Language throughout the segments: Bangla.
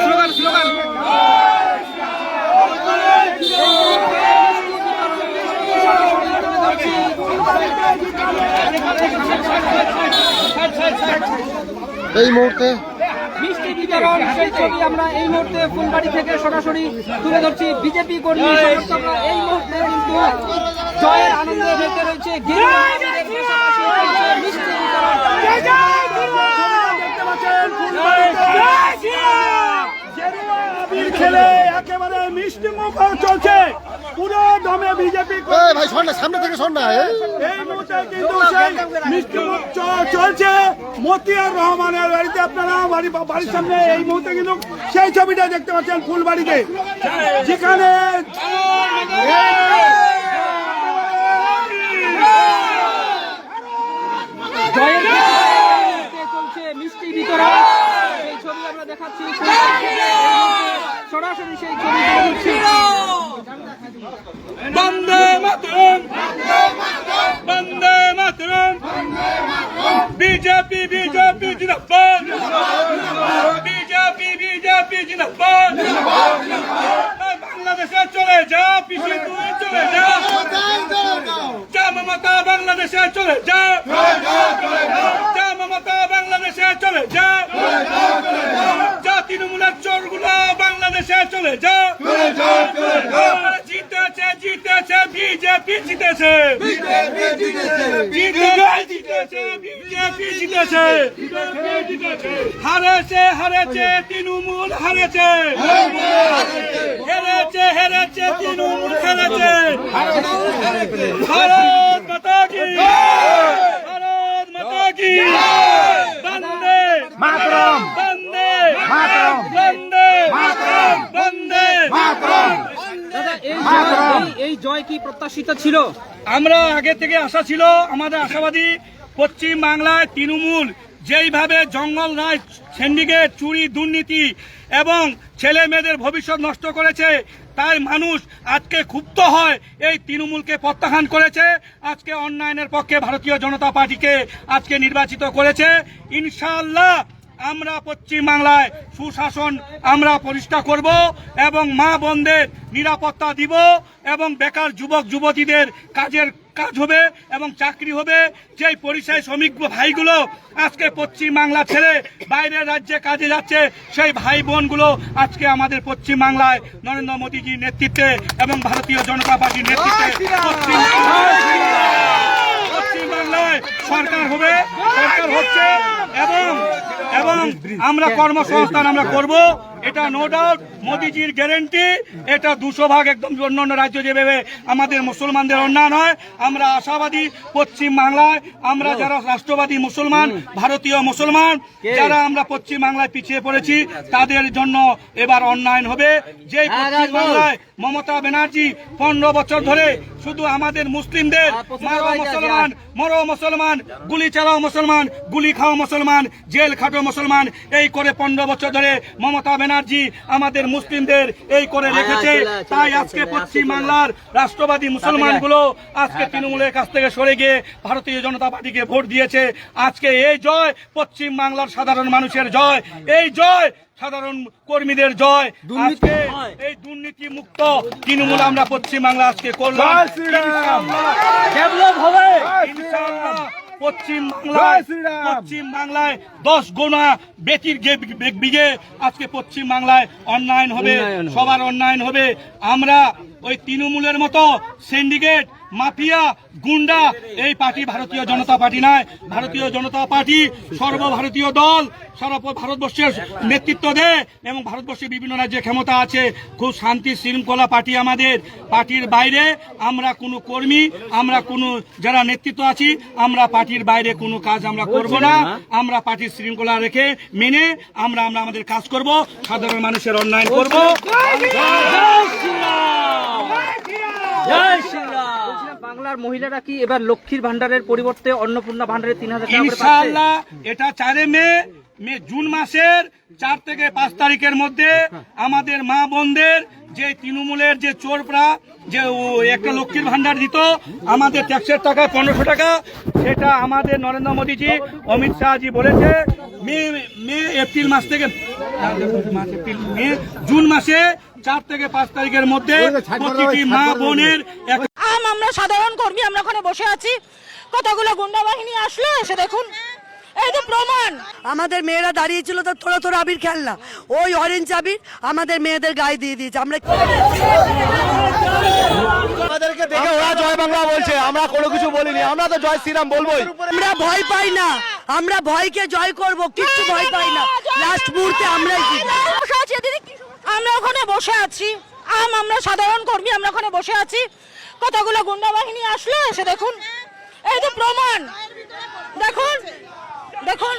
স্লোগান স্লোগান এই মুহূর্তে মিষ্টি বিতরণ সেই ছবি আমরা এই মুহূর্তে ফুলবাড়ি থেকে সরাসরি তুলে ধরছি। বিজেপি কর্মী সমর্থকরা এই মুহূর্তে কিন্তু জয়ের আনন্দে মেতে রয়েছে। মিষ্টি খেলে একেবারে মিষ্টি মুখ চলছে পুরো দমে বিজেপি। ভাই শোন না, সামনে থেকে শোন না। এই মুহূর্তে কিন্তু সেই মিষ্টি মুখ চলছে মতিয়ার রহমানের বাড়িতে। আপনারা বাড়ির সামনে এই মুহূর্তে কিন্তু সেই ছবিটা দেখতে পাচ্ছেন ফুলবাড়িতে, যেখানে চলছে মিষ্টি বিতরণ সেই ছবি আমরা দেখাচ্ছি সরাসরি সেই ছবি দেখছি। বন্দে মাতরম বন্দে মাতরম বিজেপি বিজেপি জিন্দাবাদ বিজেপি বিজেপি জিন্দাবাদ। বাংলাদেশে চলে যা, পিছিয়ে তুই চলে যা, যা মমতা বাংলাদেশে চলে যা, যা মমতা বাংলাদেশে চলে যা, যা তৃণমূলের চোরগুলো বাংলাদেশে চলে যা। জিতেছে জিতেছে বিজেপি জিতেছে, জিতেছে বিজেপি জিতেছে, হারেছে হারেছে তৃণমূল হারেছে, হেরেছে হেরেছে তৃণমূল হেরেছে। ভারত মাতা কি, ভারত মাতা কি, বন্দে মাতরম, বন্দে মাতরম, বন্দে মাতরম, বন্দে মাতরম। এই জয় কি প্রত্যাশিত ছিল? আমরা আগে থেকে আশা ছিল, আমাদের আশাবাদী পশ্চিম বাংলায় তৃণমূল যেইভাবে জঙ্গল রাজ, সিন্ডিকেট, চুরি, দুর্নীতি এবং ছেলে মেয়েদের ভবিষ্যৎ নষ্ট করেছে, তাই মানুষ আজকে ক্ষুব্ধ হয়, এই তৃণমূলকে প্রত্যাখ্যান করেছে। আজকে অন্যায়ের পক্ষে ভারতীয় জনতা পার্টিকে আজকে নির্বাচিত করেছে। ইনশাআল্লাহ আমরা পশ্চিম বাংলায় সুশাসন আমরা প্রতিষ্ঠা করব এবং মা বোনদের নিরাপত্তা দিব এবং বেকার যুবক যুবতীদের কাজ হবে এবং চাকরি হবে। যেই পরিযায়ী শ্রমিক ভাইগুলো আজকে পশ্চিম বাংলা ছেড়ে বাইরের রাজ্যে কাজে যাচ্ছে, সেই ভাই বোনগুলো আজকে আমাদের পশ্চিম বাংলায় নরেন্দ্র মোদীজির নেতৃত্বে এবং ভারতীয় জনতা পার্টির নেতৃত্বে পশ্চিম বাংলায় সরকার হবে, সরকার হচ্ছে এবং আমরা কর্মসংস্থান আমরা করব, এটা নো ডাউট মোদীজির গ্যারেন্টি। এটা 200 ভাগ একদম অন্যান্য রাজ্য যেভাবে আমাদের মুসলমানদের অন্যায় হয়, আমরা আশাবাদী পশ্চিম বাংলায় আমরা যারা রাষ্ট্রবাদী মুসলমান, ভারতীয় মুসলমান যারা আমরা পশ্চিম বাংলায় পিছিয়ে পড়েছি, তাদের জন্য এবার অন্যায় হবে। যে পশ্চিম বাংলায় মমতা ব্যানার্জি 15 বছর ধরে শুধু আমাদের মুসলিমদের মারো মুসলমান, মরো মুসলমান, গুলি চালাও মুসলমান, গুলি খাও মুসলমান, জেল খাটো মুসলমান, এই করে 15 বছর ধরে মমতা ব্যানার্জি আমাদের মুসলিমদের এই করে রেখেছে। তাই আজকে পশ্চিম বাংলার রাষ্ট্রবাদী মুসলমানগুলো আজকে তৃণমূলের কাছ থেকে সরে গিয়ে ভারতীয় জনতা পার্টিকে ভোট দিয়েছে। আজকে এই জয় পশ্চিম বাংলার সাধারণ মানুষের জয়, এই জয় সাধারণ কর্মীদের জয়। আজকে এই দুর্নীতি মুক্ত তৃণমূল আমরা পশ্চিম বাংলা আজকে করলাম। পশ্চিম বাংলায় 10 গুণা বেটির বিজে আজকে পশ্চিম বাংলায় অন্যায় হবে, সবার অন্যায় হবে। আমরা ওই তৃণমূলের মতো সিন্ডিকেট, মাফিয়া, গুন্ডা এই পার্টি ভারতীয় জনতা পার্টি নয়। ভারতীয় জনতা পার্টি সর্বভারতীয় দল, সারা ভারতবর্ষের নেতৃত্ব দেয় এবং ভারতবর্ষের বিভিন্ন রাজ্যে ক্ষমতা আছে। খুব শান্তি শৃঙ্খলা পার্টি আমাদের। পার্টির বাইরে আমরা কোনো কর্মী, আমরা কোনো যারা নেতৃত্ব আছি, আমরা পার্টির বাইরে কোনো কাজ আমরা করব না। আমরা পার্টির শৃঙ্খলা রেখে মেনে আমরা আমাদের কাজ করব, সাধারণ মানুষের অন্যায় করব। বাংলার মহিলারা কি এবার লক্ষ্মীর ভান্ডারের পরিবর্তে অন্নপূর্ণা ভান্ডারে 3000 টাকা করে পাচ্ছে? ইনশাআল্লাহ এটা 4 জুন মাসের 4 থেকে 5 তারিখের মধ্যে আমাদের মা বোনদের যে তৃণমূলের যে চোরপরা যে একটা লক্ষ্মীর ভান্ডার দিত আমাদের ট্যাক্সের টাকা 1500 টাকা, সেটা আমাদের নরেন্দ্র মোদীজি, অমিত শাহজি বলেছে মে এপ্রিল মাস থেকে জুন মাসে 4 থেকে 5 তারিখের মধ্যে প্রতিটি মা বোনের আমরা সাধারণ কর্মী, আমরা ওখানে বসে আছি, কতগুলো গুন্ডা বাহিনী আসলো, এসে দেখুন এই তো প্রমাণ। আমাদের মেয়েরা দাঁড়িয়েছিল তো থোড়া থোড়া আবির খেলনা, ওই অরেঞ্জ আবির আমাদের মেয়েদের গায়ে দিয়ে দিয়েছে। আমরা আমাদেরকে দেখে ওরা জয় বাংলা বলছে, আমরা কোনো কিছু বলিনি, আমরা তো জয় শ্রীরাম বলবোই। আমরা ভয় পাই না, আমরা ভয়কে জয় করব, কিচ্ছু ভয় পাই না, লাস্ট মুহূর্তে আমরাই জিতব। আমরা ওখানে বসে আছি, আমরা সাধারণ কর্মী, আমরা ওখানে বসে আছি, কতগুলো গুন্ডা বাহিনী আসলো, এসে দেখুন এই তো প্রমাণ। দেখুন দেখুন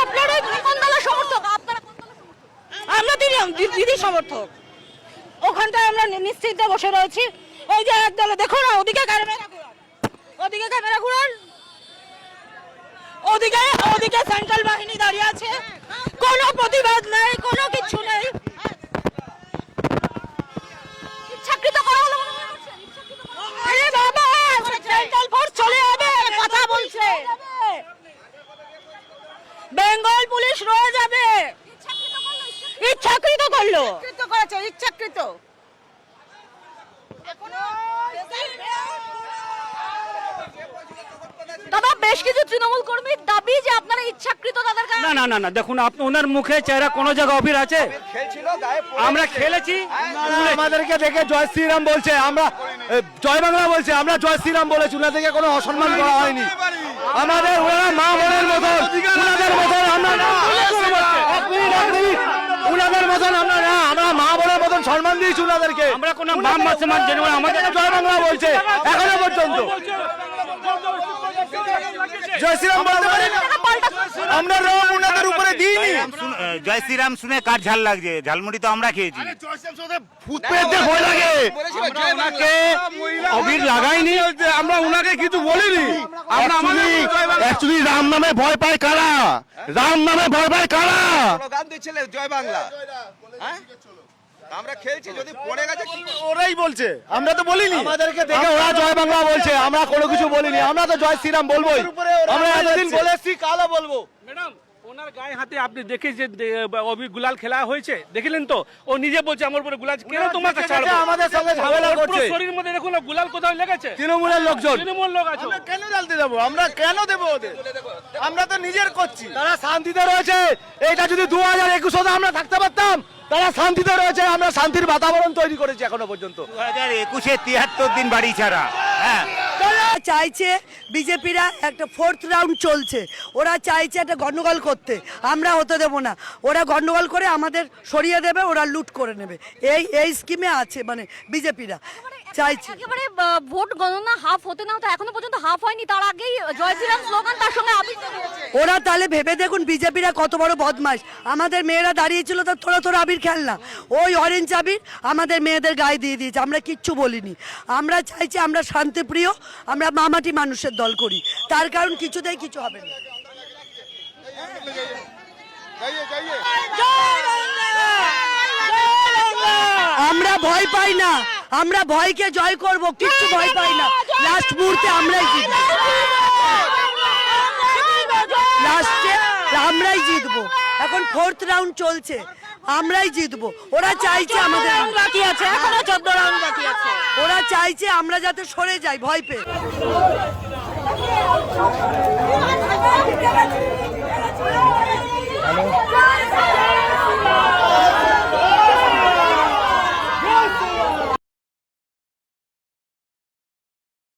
আপনারা কোন দলের সমর্থক? আমরা দিদি সমর্থক। ওখানটায় আমরা নিশ্চিন্তে বসে রয়েছি। এই যে এক দলে দেখুন, ওদিকে ক্যামেরা ঘুরান, ওদিকে ক্যামেরা ঘুরান, ওদিকে সেন্ট্রাল বাহিনী দাঁড়িয়ে আছে, কোনো প্রতিবাদ নেই, কোনো কিছু নেই। ইচ্ছাকৃত করা হলো মনে করছেন? আরে বাবা, সেন্ট্রাল ফোর্স চলে যাবে, কথা বলছে, বেঙ্গল পুলিশ রয়ে যাবে। ইচ্ছাকৃত করলো, ইচ্ছাকৃত। দাদা, বেশ কিছু তৃণমূল কর্মীর দাবি যে আপনারা ইচ্ছাকৃত তাদের না না না না, দেখুন ওনার মুখে চেহারা কোনো জায়গায় অভির আছে? আমরা খেলেছি, আমাদেরকে দেখে জয় শ্রীরাম বলছে, আমরা জয় বাংলা বলছে, আমরা জয় শ্রীরাম বলেছি, ওনাদেরকে কোনো অসম্মান করা হয়নি। আমাদের ওরা মা বোনের মতন, ওনাদের মতন আমরা না, ওনাদের মতন আমরা না, আমরা মা বোনের মতন সম্মান দিয়েছি ওনাদেরকে। আমরা কোনো বাম মাসমান জেনে আমাদের জয় বাংলা বলছে এখনো পর্যন্ত। জয় শ্রীরাম বলতে পারি না, আমরা রং ওনাদের উপরে দিইনি। জয় শ্রীরাম শুনে কার ঝাল লাগছে? ঝালমুড়ি তো আমরা খেয়েছি। ভূত পেতে ভয় লাগে, ওনাকে অভির লাগাইনি, আমরা ওনাকে কিছু বলিনি। আমরা অ্যাকচুয়ালি রাম নামে ভয় পায় কারা? রাম নামে ভয় পায় কারা? গান দিচ্ছিলে জয় বাংলা, হ্যাঁ? আমরা খেলছি, যদি পড়ে গেছে ওরাই বলছে, আমরা তো বলিনি। আমাদেরকে দেখে ওরা জয় বাংলা বলছে, আমরা কোনো কিছু বলিনি, আমরা তো জয় শ্রীরাম বলবোই। আমরা এতদিন বলেছি, কালও বলবো। ম্যাডাম ওনার গায়ে হাতে আপনি দেখে যে অভি গুলাল খেলা হয়েছে, দেখলেন তো? ও নিজে বলছে আমার উপরে গুলাল, কেন তোমাকে ছাড়বো? আমাদের সঙ্গে ঝামেলা করছে। শরীর মধ্যে দেখুন গুলাল কোথায় লেগেছে? তৃণমূলের লোকজন, তৃণমূল লোক আছে। আমরা কেন জ্বালতে যাবো? আমরা কেন দেবো ওদের? আমরা তো নিজের করছি। তারা শান্তিতে রয়েছে, এটা যদি 2021 আমরা থাকতে পারতাম, তারা শান্তিতে রয়েছে, আমরা শান্তির বাতাবরণ তৈরি করেছি এখনো পর্যন্ত। 2021-এ 73 দিন বাড়ি ছাড়া। হ্যাঁ, চাইছে বিজেপিরা একটা 4th রাউন্ড চলছে, ওরা চাইছে একটা গন্ডগোল করতে, আমরা হতে দেব না। ওরা গন্ডগোল করে আমাদের সরিয়ে দেবে, ওরা লুট করে নেবে, এই স্কিমে আছে মানে বিজেপিরা চাইছে। একেবারে ভোট গণনা হাফ হতে না হতে এখনো পর্যন্ত হাফ হয়নি, তার আগেই জয় শ্রীরাম স্লোগান, তার সঙ্গে আবির জড়িয়েছে। ওরা তাহলে ভেবে দেখুন বিজেপিরা কত বড় বদমাশ। আমাদের মেয়েরা দাঁড়িয়েছিল তো থোড়া থোড়া আবির খেলনা, ওই অরেঞ্জ আবির আমাদের মেয়েদের গায়ে দিয়ে দিয়েছে। আমরা কিচ্ছু বলিনি, আমরা চাইছি, আমরা শান্তিপ্রিয়, আমরা মামাটি মানুষের দল করি, তার কারণ কিছুতেই কিছু হবে না। আমরা ভয় পাই না, আমরা ভয়কে জয় করব, কিচ্ছু ভয় পাই না, লাস্ট মুহূর্তে আমরাই জিতব, লাস্টে আমরাই জিতবো। এখন 4th রাউন্ড চলছে, আমরাই জিতবো। ওরা চাইছে আমাদের বাকি আছে, এখনো 14 রাউন্ড বাকি আছে। ওরা চাইছে আমরা যাতে সরে যাই ভয় পেয়ে।